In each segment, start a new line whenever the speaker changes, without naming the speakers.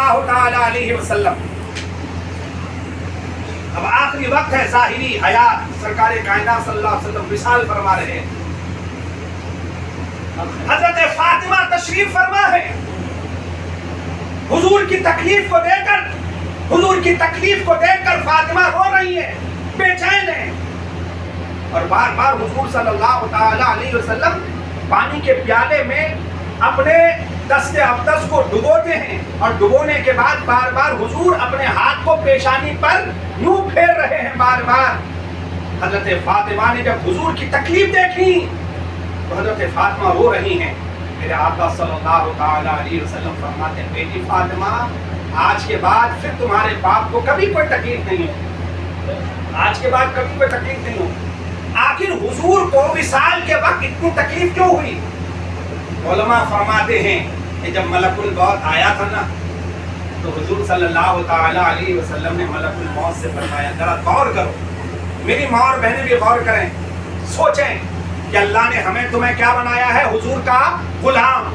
اللہ تعالی علیہ وسلم. اب آخری وقت ہے ظاہری حیات، سرکار کائنات صلی اللہ علیہ وسلم وصال فرما رہے ہیں. حضرت فاطمہ تشریف فرما ہے. حضور کی تکلیف کو دیکھ کر فاطمہ رو رہی ہے، بے چین ہے، اور بار بار حضور صلی اللہ تعالی علیہ وسلم پانی کے پیالے میں اپنے دست اقدس کو ڈبوتے ہیں، اور ڈبونے کے بعد بار بار حضور اپنے ہاتھ کو پیشانی پر یوں پھیر رہے ہیں بار بار. حضرت فاطمہ نے جب حضور کی تکلیف دیکھی تو حضرت فاطمہ رو رہی ہیں. میرے آقا صلی اللہ تعالی علیہ وسلم فرماتے ہیں بیٹی فاطمہ آج کے بعد پھر تمہارے باپ کو کبھی کوئی تکلیف نہیں ہو، آج کے بعد کبھی کوئی تکلیف نہیں ہو. آخر حضور کو وصال کے وقت اتنی تکلیف کیوں ہوئی؟ علماء فرماتے ہیں کہ جب ملک الموت آیا تھا نا تو حضور صلی اللہ تعالی علیہ وسلم نے ملک الموت سے فرمایا ذرا غور کرو، میری ماں اور بہنیں بھی غور کریں، سوچیں کہ اللہ نے ہمیں تمہیں کیا بنایا ہے؟ حضور کا غلام،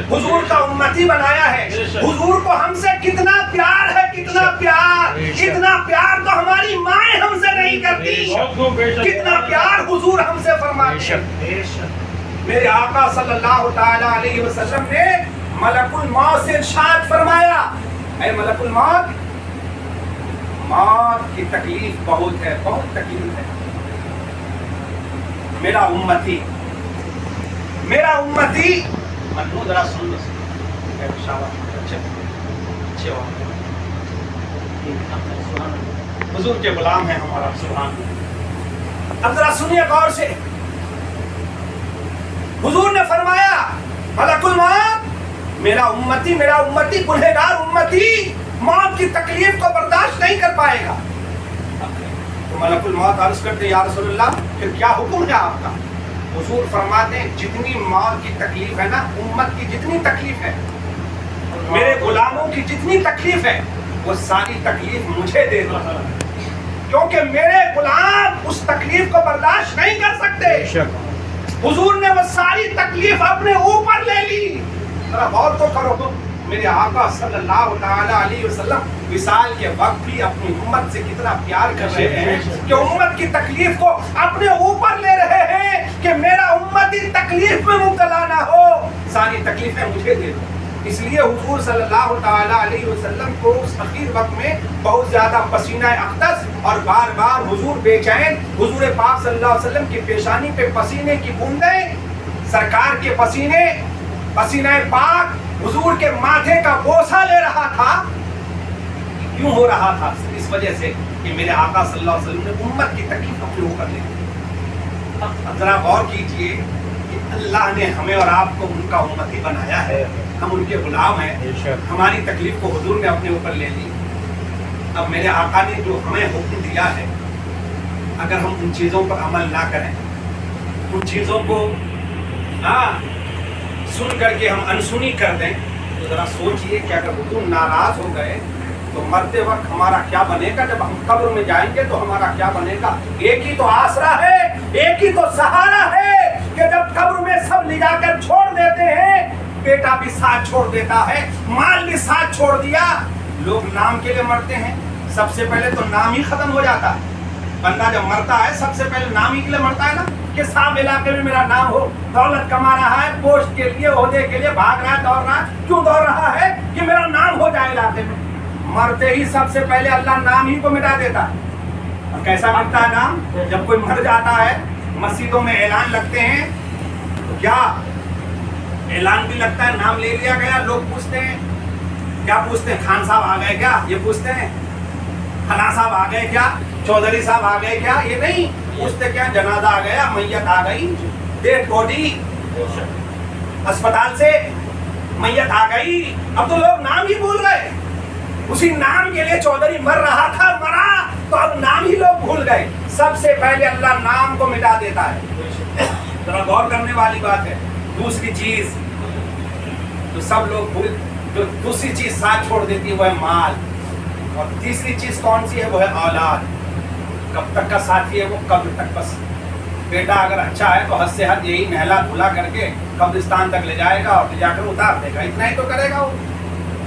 حضور کا امتی بنایا ہے. حضور کو ہم سے کتنا پیار ہے، کتنا پیار، اتنا پیار تو ہماری مائیں ہم سے نہیں کرتی، کتنا پیار حضور ہم سے فرماتے ہیں. میرے آقا صلی اللہ تعالی علیہ وسلم نے ملک الموت سے ارشاد فرمایا اے ملک الموت، موت کی تکلیف بہت ہے، بہت تکلیف ہے. میرا امتی منو ذرا سن حضور کے غلام ہیں ہمارا، سبحان اللہ. اب ذرا سنیے غور سے. حضور نے فرمایا ملک الموت میرا امتی گنہگار امتی موت کی تکلیف کو برداشت نہیں کر پائے گا. تو ملک الموت عرض کرتے یا رسول اللہ پھر کیا حکم ہے آپ کا؟ حضور فرماتے ہیں جتنی موت کی تکلیف ہے نا، امت کی جتنی تکلیف ہے، میرے غلاموں کی جتنی تکلیف ہے، وہ ساری تکلیف مجھے دے دو، کیونکہ میرے غلام اس تکلیف کو برداشت نہیں کر سکتے. حضور نے وہ ساری تکلیف اپنے اوپر لے لی. ذرا غور تو کرو، میرے آقا صلی اللہ تعالی علیہ وسلم وصال کے وقت بھی اپنی امت سے کتنا پیار کر رہے ہیں کہ امت کی تکلیف کو اپنے اوپر لے رہے ہیں کہ میرا امتی تکلیف میں مبتلا نہ ہو، ساری تکلیفیں مجھے دے دو. اس لیے حضور صلی اللہ تعالی علیہ وسلم کو اس اخیر وقت میں بہت زیادہ پسینہ اقدس اور بار بار حضور بے چین، حضور پاک صلی اللہ علیہ وسلم کی پیشانی پہ پسینے کی بوندیں، سرکار کے پسینہ پاک حضور کے ماتھے کا بوسہ لے رہا تھا. کیوں ہو رہا تھا؟ اس وجہ سے کہ میرے آقا صلی اللہ علیہ وسلم نے امت کی تکلیف اپنے اوپر لے لی. اب ذرا غور کیجئے کہ اللہ نے ہمیں اور آپ کو ان کا امتی بنایا ہے، ہم ان کے غلام ہیں، ہماری تکلیف کو حضور نے اپنے اوپر لے لی. اب میرے آقا نے جو ہمیں حکم دیا ہے، اگر ہم ان چیزوں پر عمل نہ کریں، ان چیزوں کو سن کر کے ہم انسنی کر دیں، تو ذرا سوچئے کہ اگر حضور ناراض ہو گئے تو مرتے وقت ہمارا کیا بنے گا؟ جب ہم قبر میں جائیں گے تو ہمارا کیا بنے گا؟ ایک ہی تو آسرا ہے، ایک ہی تو سہارا ہے کہ جب قبر میں سب لے جا کر چھوڑ دیتے ہیں، بیٹا بھی ساتھ چھوڑ دیتا ہے، مال بھی ساتھ چھوڑ دیا. لوگ نام کے لیے مرتے ہیں، سب سے پہلے تو نام ہی ختم ہو جاتا ہے. بندہ جب مرتا ہے سب سے پہلے نام ہی کے لیے مرتا ہے نا، کہ صاحب علاقے میں میرا نام ہو، دولت کما رہا ہے، پوسٹ کے لیے، عہدے کے لیے بھاگ رہا ہے، دوڑ رہا ہے. کیوں دوڑ رہا ہے؟ کہ میرا نام ہو جائے علاقے میں. مرتے ہی سب سے پہلے اللہ نام ہی کو مٹا دیتا ہے. اور کیسا مٹتا ہے نام؟ جب کوئی مر جاتا ہے مسجدوں میں اعلان لگتے ہیں تو کیا اعلان بھی لگتا ہے، نام لے لیا گیا، لوگ پوچھتے ہیں، کیا پوچھتے ہیں؟ خان صاحب آ گئے کیا؟ یہ پوچھتے ہیں. فلاں صاحب آ گئے کیا؟ چودھری صاحب آ گئے کیا؟ یہ نہیں پوچھتے. کیا جنازہ آ گیا، میت آ گئی، ڈیڈ باڈی اسپتال سے میت آ گئی. اب تو لوگ نام ہی بھول گئے. اسی نام کے لیے چودھری مر رہا تھا، مرا تو اب نام ہی لوگ بھول گئے. سب سے پہلے اللہ نام کو مٹا دیتا ہے. ذرا غور کرنے والی بات ہے. دوسری چیز تو سب لوگ بھول، جو دوسری چیز ساتھ چھوڑ دیتی ہے وہ ہے مال. اور تیسری چیز کون سی ہے؟ وہ ہے اولاد. کب تک کا ساتھی ہے وہ؟ قبر تک. بس بیٹا اگر اچھا ہے تو حد سے حد یہی نہلا دھلا کر کے قبرستان تک لے جائے گا اور لے جا کر اتار دے گا، اتنا ہی تو کرے گا وہ.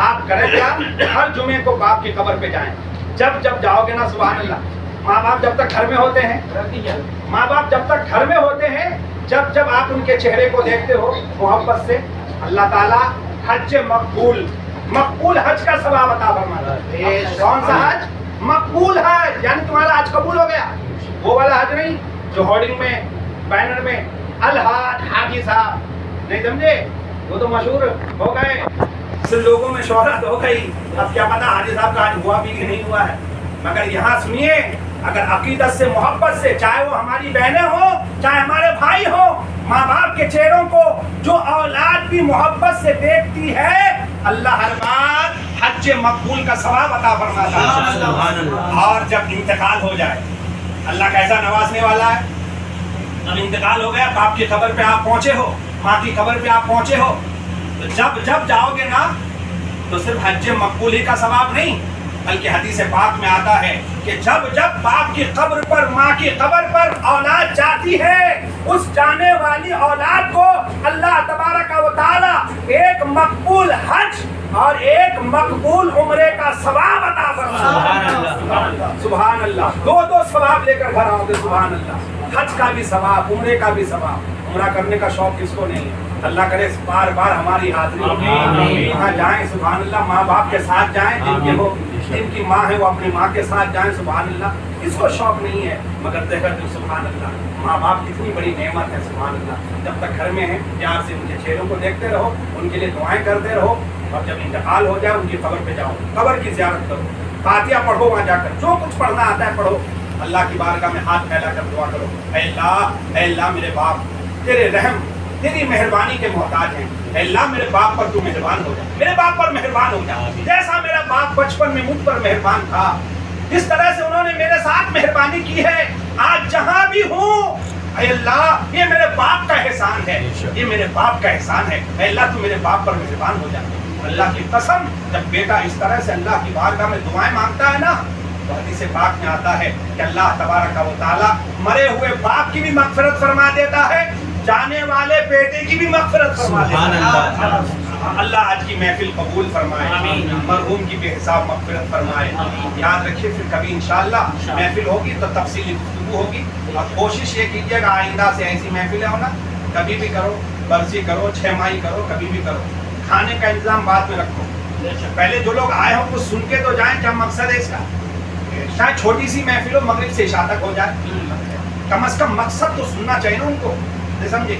آپ کریں کیا، ہر جمعے کو باپ کی قبر پہ جائیں. جب جب جاؤ گے نا، سبحان اللہ، ماں باپ جب تک گھر میں ہوتے ہیں، ماں باپ جب تک گھر میں ہوتے ہیں، جب جب آپ ان کے چہرے کو دیکھتے ہو محبت سے، اللہ تعالیٰ حج مقبول حج کا ثواب عطا فرماتا ہے. کون سا حج؟ مقبول حج، یعنی تمہارا حج قبول ہو گیا. وہ والا حج نہیں جو ہورڈنگ میں بینر میں الحاج حاجی صاحب، نہیں سمجھے؟ وہ تو مشہور ہو گئے، پھر لوگوں میں شہرت ہو گئی. اب کیا پتا حاجی صاحب کا حج ہوا بھی کہ نہیں ہوا ہے. مگر یہاں سنیے، اگر عقیدت سے محبت سے، چاہے وہ ہماری بہنیں ہوں چاہے ہمارے بھائی ہوں، ماں باپ کے چہروں کو جو اولاد بھی محبت سے دیکھتی ہے، اللہ ہر بار حج مقبول کا ثواب عطا فرماتا ہے. اور جب انتقال ہو جائے، اللہ کیسا نوازنے والا ہے. جب انتقال ہو گیا، باپ کی قبر پہ آپ پہنچے ہو، ماں کی قبر پہ آپ پہنچے ہو، تو جب جب جاؤ گے نا، تو صرف حج مقبول ہی کا ثواب نہیں، بلکہ حدیث پاک میں آتا ہے کہ جب جب باپ کی قبر پر، ماں کی قبر پر اولاد جاتی ہے، اس جانے والی اولاد کو اللہ تبارک و تعالی ایک مقبول حج اور ایک مقبول عمرے کا ثواب عطا فرماتا ہے. سبحان اللہ. دو ثواب لے کر گھر آؤ گے. سبحان اللہ. حج کا بھی ثواب، عمرے کا بھی ثواب. عمرہ کرنے کا شوق کس کو نہیں ہے؟ اللہ کرے بار بار ہماری حاضری وہاں جائیں. سبحان اللہ. ماں باپ کے ساتھ جائیں، جن کی ماں ہے وہ اپنی ماں کے ساتھ جائیں. سبحان اللہ. اس کو شوق نہیں ہے مگر دیکھا تو سبحان اللہ، ماں باپ کتنی بڑی نعمت ہے. سبحان اللہ. جب تک گھر میں ہیں، پیار سے ان کے چہروں کو دیکھتے رہو، ان کے لیے دعائیں کرتے رہو، اور جب انتقال ہو جائے ان کی قبر پہ جاؤ، قبر کی زیارت کرو، فاتحہ پڑھو، وہاں جا کر جو کچھ پڑھنا آتا ہے پڑھو. اللہ کی بارگاہ میں ہاتھ پھیلا کر دعا کرو، اے اللہ میرے باپ تیرے رحم تیری مہربانی کے محتاج ہیں. اے اللہ میرے باپ پر تو مہربان ہو جا، میرے باپ پر مہربان ہو جا. جیسا میرا باپ بچپن میں مجھ پر مہربان تھا، جس طرح سے انہوں نے میرے ساتھ مہربانی کی ہے، آج جہاں بھی ہوں، اے اللہ یہ میرے باپ کا احسان ہے، یہ میرے باپ کا احسان ہے. اے اللہ تو میرے باپ پر مہربان ہو جا. اللہ کی قسم، جب بیٹا اس طرح سے اللہ کی بارگاہ میں دعائیں مانگتا ہے نا، تو حدیث پاک میں آتا ہے کہ اللہ تبارک و تعالی مرے ہوئے باپ کی بھی مغفرت فرما دیتا ہے، جانے والے بیٹے کی بھی مغفرت فرما دیتا ہے. اللہ آج کی محفل قبول فرمائے، مرحوم کی بے حساب مغفرت فرمائے. یاد رکھیے پھر کبھی انشاءاللہ محفل ہوگی تو تفصیلی گفتگو ہوگی. اور کوشش یہ کیجیے گا آئندہ سے ایسی محفلیں ہونا کبھی بھی کرو، برسی کرو، 6 ماہی کرو، کبھی بھی کرو. کھانے کا انتظام بعد میں رکھو، پہلے جو لوگ آئے ہوں کچھ سن کے تو جائیں. کیا مقصد ہے اس کا؟ شاید چھوٹی سی محفل ہو، مغرب سے عشاء تک ہو جائے، کم از کم مقصد تو سننا چاہیے نا ان کو. سمجھے؟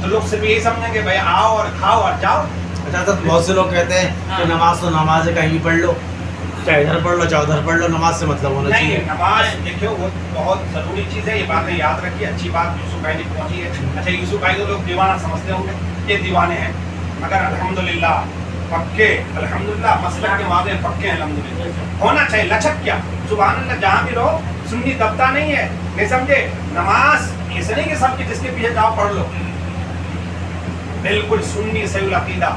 تو لوگ صرف یہی سمجھیں گے بھائی آؤ اور کھاؤ اور جاؤ.
اچھا سر، بہت سے لوگ کہتے ہیں کہ نماز تو نماز ہے، کہیں پڑھ لو، چاہے ادھر پڑھ لو چاہے ادھر پڑھ لو، نماز سے مطلب ہونا چاہیے.
نہیں، نماز دیکھو وہ بہت ضروری چیز ہے. یہ باتیں یاد رکھیے. اچھی بات یوسف بھائی نے پہنچی ہے. اچھا یوسف بھائی کو لوگ دیوانہ سمجھتے ہوں گے، یہ دیوانے ہیں، مگر الحمدللہ پکے، الحمدللہ مسلک کے واضح پکے ہیں. الحمدللہ ہونا چاہیے. لچک کیا، سبحان اللہ. جہاں بھی رہو سنی دبتا نہیں ہے، نہیں سمجھے؟ نماز ایسے نہیں کہ سب کی جس کے پیچھے جاؤ پڑھ لو. بالکل سنی صحیح العقیدہ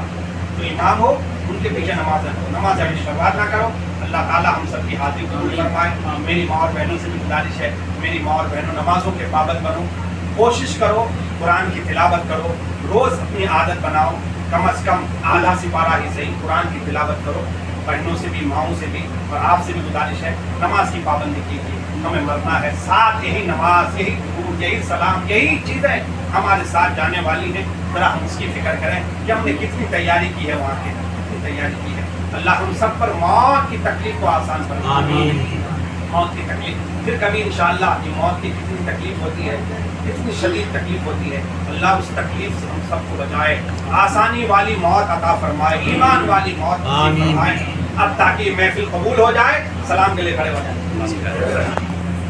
تو امام ہو ان کے پیچھے نماز نہ کرو، نماز ابھی شروعات نہ کرو. اللہ تعالیٰ ہم سب کی حاضری قبول فرمائے. میری ماں اور بہنوں سے بھی گزارش ہے، میری ماں اور بہنوں نمازوں کے پابند بنو، کوشش کرو قرآن کی تلاوت کرو، روز اپنی عادت بناؤ، کم از کم آدھا سپارہ ہی صحیح قرآن کی تلاوت کرو. بہنوں سے بھی، ماؤں سے بھی اور آپ سے بھی گزارش ہے نماز کی پابندی کیجیے. ہمیں مرنا ہے، ساتھ یہی نماز، یہی درود، یہی سلام، یہی چیزیں ہمارے ساتھ جانے والی ہیں. ذرا ہم اس کی فکر کریں کہ ہم نے کتنی تیاری کی ہے، وہاں کی کتنی تیاری کی ہے. اللہ ہم سب پر موت کی تکلیف کو آسان فرمائے. آمین. موت کی تکلیف پھر کبھی انشاءاللہ یہ موت کی کتنی تکلیف ہوتی ہے، کتنی شدید تکلیف ہوتی ہے. اللہ اس تکلیف سے ہم سب کو بچائے، آسانی والی موت عطا فرمائے، ایمان والی موت نصیب فرمائے. اب تاکہ محفل قبول ہو جائے، سلام کے لیے کھڑے ہو جائیں.